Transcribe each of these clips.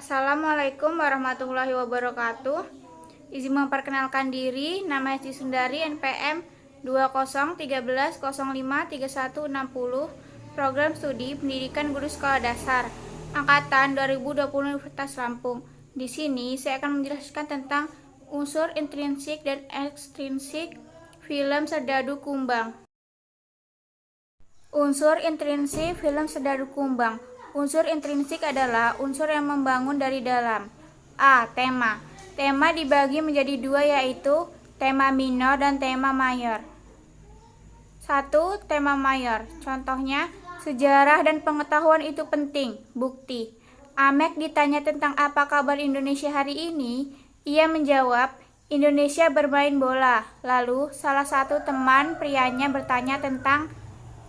Assalamualaikum warahmatullahi wabarakatuh. Izin memperkenalkan diri, nama Esti Sundari, NPM 2013053160, Program Studi Pendidikan Guru Sekolah Dasar, Angkatan 2020 Universitas Lampung. Di sini saya akan menjelaskan tentang unsur intrinsik dan ekstrinsik film Serdadu Kumbang. Unsur intrinsik film Serdadu Kumbang. Unsur intrinsik adalah unsur yang membangun dari dalam. A. Tema. Tema dibagi menjadi dua, yaitu tema minor dan tema mayor. 1. Tema mayor. Contohnya, sejarah dan pengetahuan itu penting. Bukti. Amek ditanya tentang apa kabar Indonesia hari ini. Ia menjawab, Indonesia bermain bola. Lalu, salah satu teman prianya bertanya tentang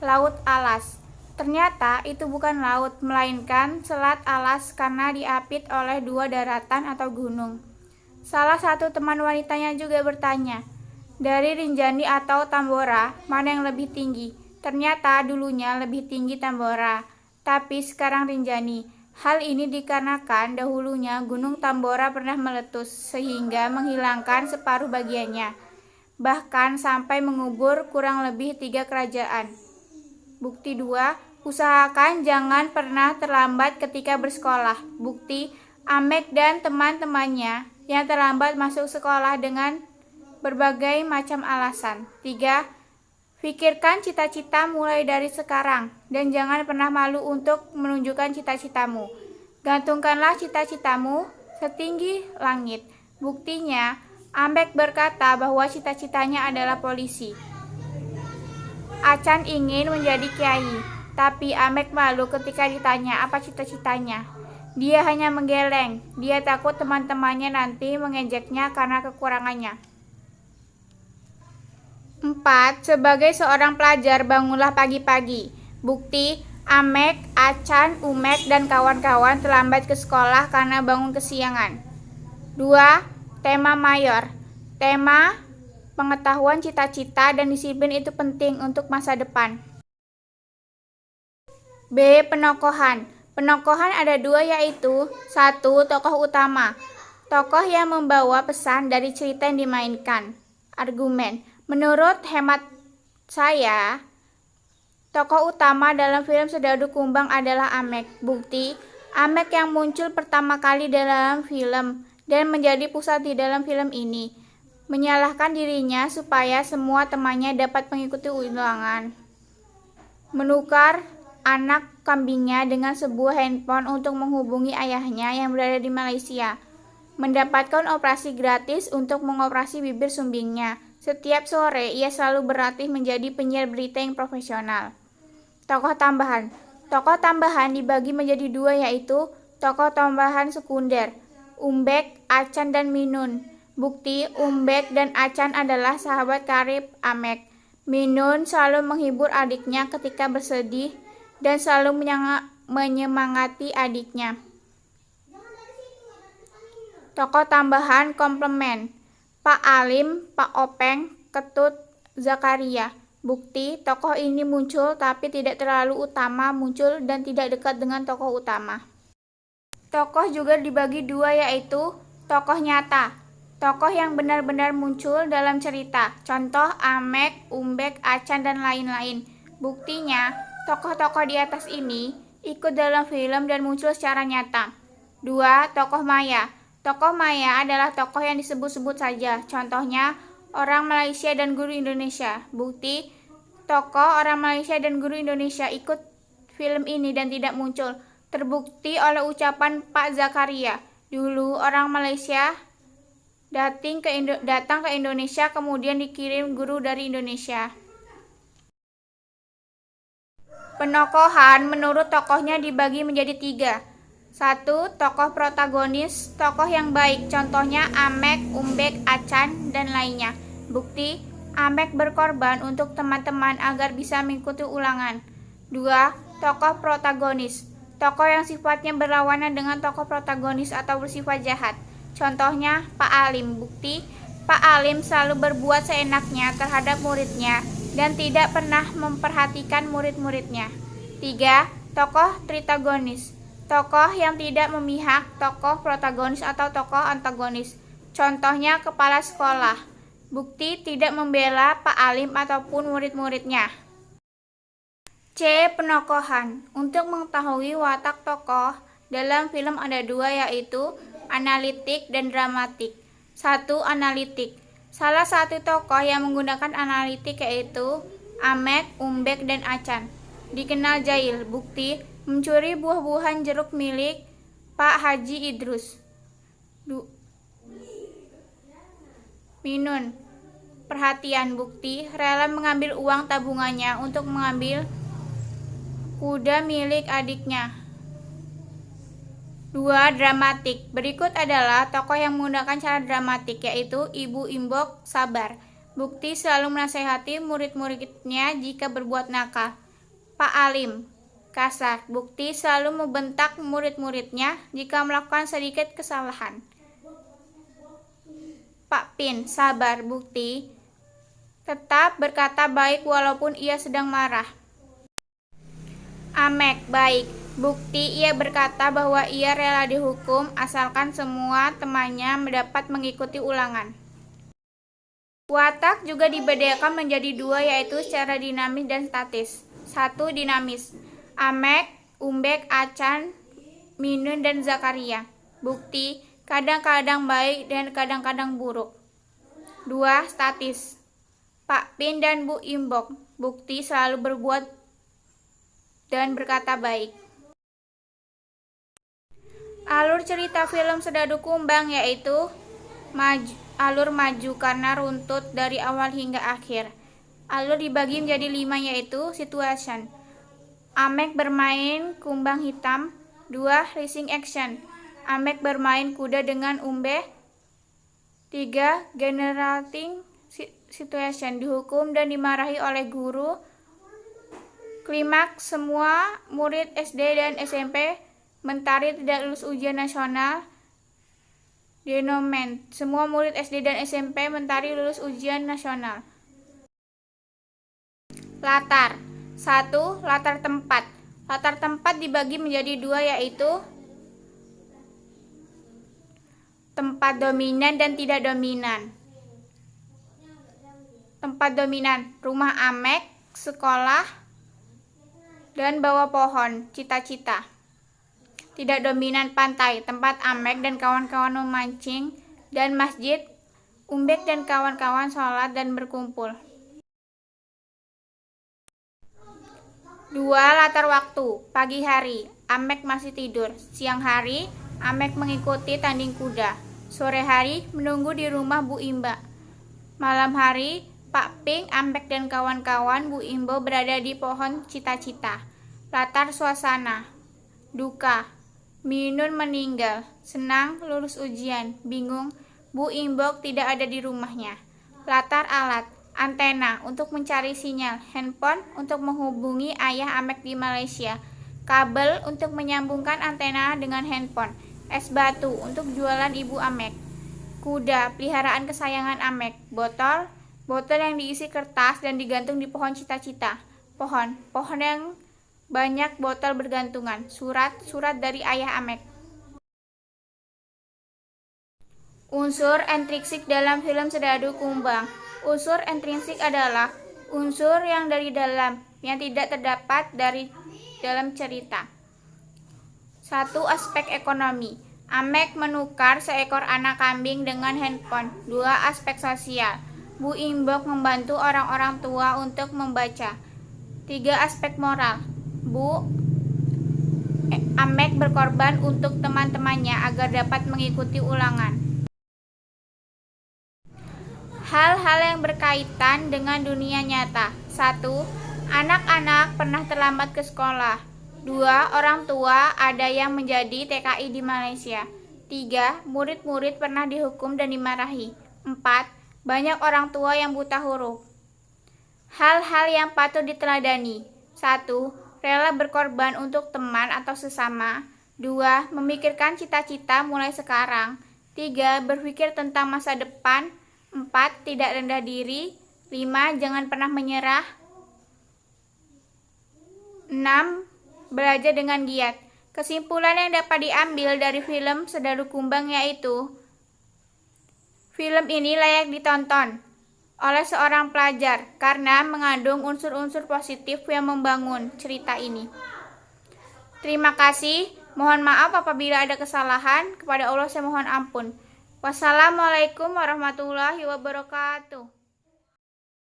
Laut Alas. Ternyata itu bukan laut, melainkan Selat Alas karena diapit oleh dua daratan atau gunung. Salah satu teman wanitanya juga bertanya, dari Rinjani atau Tambora, mana yang lebih tinggi? Ternyata dulunya lebih tinggi Tambora, tapi sekarang Rinjani. Hal ini dikarenakan dahulunya Gunung Tambora pernah meletus, sehingga menghilangkan separuh bagiannya, bahkan sampai mengubur kurang lebih 3 kerajaan. Bukti 2. Usahakan jangan pernah terlambat ketika bersekolah. Bukti, Amek dan teman-temannya yang terlambat masuk sekolah dengan berbagai macam alasan. 3. Pikirkan cita-cita mulai dari sekarang dan jangan pernah malu untuk menunjukkan cita-citamu. Gantungkanlah cita-citamu setinggi langit. Buktinya, Amek berkata bahwa cita-citanya adalah polisi. Acan ingin menjadi kiai. Tapi Amek malu ketika ditanya apa cita-citanya. Dia hanya menggeleng. Dia takut teman-temannya nanti mengejeknya karena kekurangannya. 4. Sebagai seorang pelajar, bangunlah pagi-pagi. Bukti, Amek, Acan, Umek, dan kawan-kawan terlambat ke sekolah karena bangun kesiangan. 2. Tema mayor. Tema pengetahuan, cita-cita, dan disiplin itu penting untuk masa depan. B. Penokohan. Penokohan ada dua, yaitu 1. Tokoh utama. Tokoh yang membawa pesan dari cerita yang dimainkan. Argumen. Menurut hemat saya, tokoh utama dalam film Serdadu Kumbang adalah Amek. Bukti, Amek yang muncul pertama kali dalam film dan menjadi pusat di dalam film ini, menyalahkan dirinya supaya semua temannya dapat mengikuti ulangan. Menukar anak kambingnya dengan sebuah handphone untuk menghubungi ayahnya yang berada di Malaysia. Mendapatkan operasi gratis untuk mengoperasi bibir sumbingnya. Setiap sore ia selalu berlatih menjadi penyiar berita yang profesional. Tokoh tambahan. Tokoh tambahan dibagi menjadi dua, yaitu tokoh tambahan sekunder, Umbek, Acan, dan Minun. Bukti, Umbek dan Acan adalah sahabat karib Amek. Minun selalu menghibur adiknya ketika bersedih dan selalu menyemangati adiknya. Tokoh tambahan komplement, Pak Alim, Pak Openg, Ketut, Zakaria. Bukti, tokoh ini muncul tapi tidak terlalu utama muncul dan tidak dekat dengan tokoh utama. Tokoh juga dibagi dua, yaitu tokoh nyata, tokoh yang benar-benar muncul dalam cerita. Contoh Amek, Umbek, Acan, dan lain-lain. Buktinya, tokoh-tokoh di atas ini ikut dalam film dan muncul secara nyata. 2. Tokoh maya. Tokoh maya adalah tokoh yang disebut-sebut saja. Contohnya, orang Malaysia dan guru Indonesia. Bukti, tokoh orang Malaysia dan guru Indonesia ikut film ini dan tidak muncul. Terbukti oleh ucapan Pak Zakaria. Dulu orang Malaysia datang ke Indonesia, kemudian dikirim guru dari Indonesia. Penokohan menurut tokohnya dibagi menjadi 3. 1. Tokoh protagonis, tokoh yang baik, contohnya Amek, Umbek, Acan, dan lainnya. Bukti, Amek berkorban untuk teman-teman agar bisa mengikuti ulangan. 2. Tokoh protagonis, tokoh yang sifatnya berlawanan dengan tokoh protagonis atau bersifat jahat. Contohnya Pak Alim. Bukti, Pak Alim selalu berbuat seenaknya terhadap muridnya dan tidak pernah memperhatikan murid-muridnya. 3. Tokoh tritagonis, Tokoh yang tidak memihak, tokoh protagonis atau tokoh antagonis. Contohnya kepala sekolah. Bukti tidak membela Pak Alim ataupun murid-muridnya. C. Penokohan. Untuk mengetahui watak tokoh dalam film ada dua, yaitu analitik dan dramatik. 1. Analitik. Salah satu tokoh yang menggunakan analitik yaitu Amek, Umbek, dan Acan. Dikenal jahil. Bukti mencuri buah-buahan jeruk milik Pak Haji Idrus. Minun. Perhatian. Bukti rela mengambil uang tabungannya untuk mengambil kuda milik adiknya. 2. Dramatik. Berikut adalah tokoh yang menggunakan cara dramatik, yaitu Ibu Imbok sabar. Bukti selalu menasehati murid-muridnya jika berbuat nakal. Pak Alim kasar. Bukti selalu membentak murid-muridnya jika melakukan sedikit kesalahan. Pak Pin sabar. Bukti tetap berkata baik walaupun ia sedang marah. Amek baik. Bukti ia berkata bahwa ia rela dihukum asalkan semua temannya mendapat mengikuti ulangan. Watak juga dibedakan menjadi dua, yaitu secara dinamis dan statis. 1. Dinamis. Amek, Umbek, Acan, Minun, dan Zakaria. Bukti kadang-kadang baik dan kadang-kadang buruk. 2. Statis. Pak Pin dan Bu Imbok. Bukti selalu berbuat dan berkata baik. Alur cerita film Sedadu Kumbang yaitu alur maju karena runtut dari awal hingga akhir. Alur dibagi menjadi 5, yaitu situation. Amek bermain kumbang hitam. 2. Racing action. Amek bermain kuda dengan Umbe. 3. Generating situation. Dihukum dan dimarahi oleh guru. Klimaks, semua murid SD dan SMP Mentari tidak lulus ujian nasional. Denomen, semua murid SD dan SMP Mentari lulus ujian nasional. Latar. 1. Latar tempat. Latar tempat dibagi menjadi 2, yaitu tempat dominan dan tidak dominan. Tempat dominan, rumah Amek, sekolah, dan bawah pohon, cita-cita. Tidak dominan, pantai, tempat Amek dan kawan-kawan memancing, dan masjid, Umbek dan kawan-kawan sholat dan berkumpul. 2. Latar waktu. Pagi hari, Amek masih tidur. Siang hari, Amek mengikuti tanding kuda. Sore hari, menunggu di rumah Bu Imba. Malam hari, Pak Ping, Amek dan kawan-kawan Bu Imbo berada di pohon cita-cita. Latar suasana. Duka. Minun meninggal. Senang, lulus ujian. Bingung, Bu Imbok tidak ada di rumahnya. Latar alat. Antena untuk mencari sinyal. Handphone untuk menghubungi ayah Amek di Malaysia. Kabel untuk menyambungkan antena dengan handphone. Es batu untuk jualan ibu Amek. Kuda, peliharaan kesayangan Amek. Botol yang diisi kertas dan digantung di pohon cita-cita. Pohon yang banyak botol bergantungan. Surat dari ayah Amek. Unsur intrinsik dalam film Sedadu Kumbang. Unsur intrinsik adalah unsur yang dari dalam, yang tidak terdapat dari dalam cerita. 1. Aspek ekonomi. Amek menukar seekor anak kambing dengan handphone. 2. Aspek sosial. Bu Imbok membantu orang-orang tua untuk membaca. 3. Aspek moral. Amek berkorban untuk teman-temannya agar dapat mengikuti ulangan. Hal-hal yang berkaitan dengan dunia nyata. 1. Anak-anak pernah terlambat ke sekolah. 2. Orang tua ada yang menjadi TKI di Malaysia. 3. Murid-murid pernah dihukum dan dimarahi. 4. Banyak orang tua yang buta huruf. Hal-hal yang patut diteladani. 1. Rela berkorban untuk teman atau sesama. 2. Memikirkan cita-cita mulai sekarang. 3. Berpikir tentang masa depan. 4. Tidak rendah diri. 5. Jangan pernah menyerah. 6. Belajar dengan giat. Kesimpulan yang dapat diambil dari film Sedaru Kumbang yaitu film ini layak ditonton oleh seorang pelajar karena mengandung unsur-unsur positif yang membangun cerita ini. Terima kasih. Mohon maaf apabila ada kesalahan. Kepada Allah saya mohon ampun. Wassalamualaikum warahmatullahi wabarakatuh.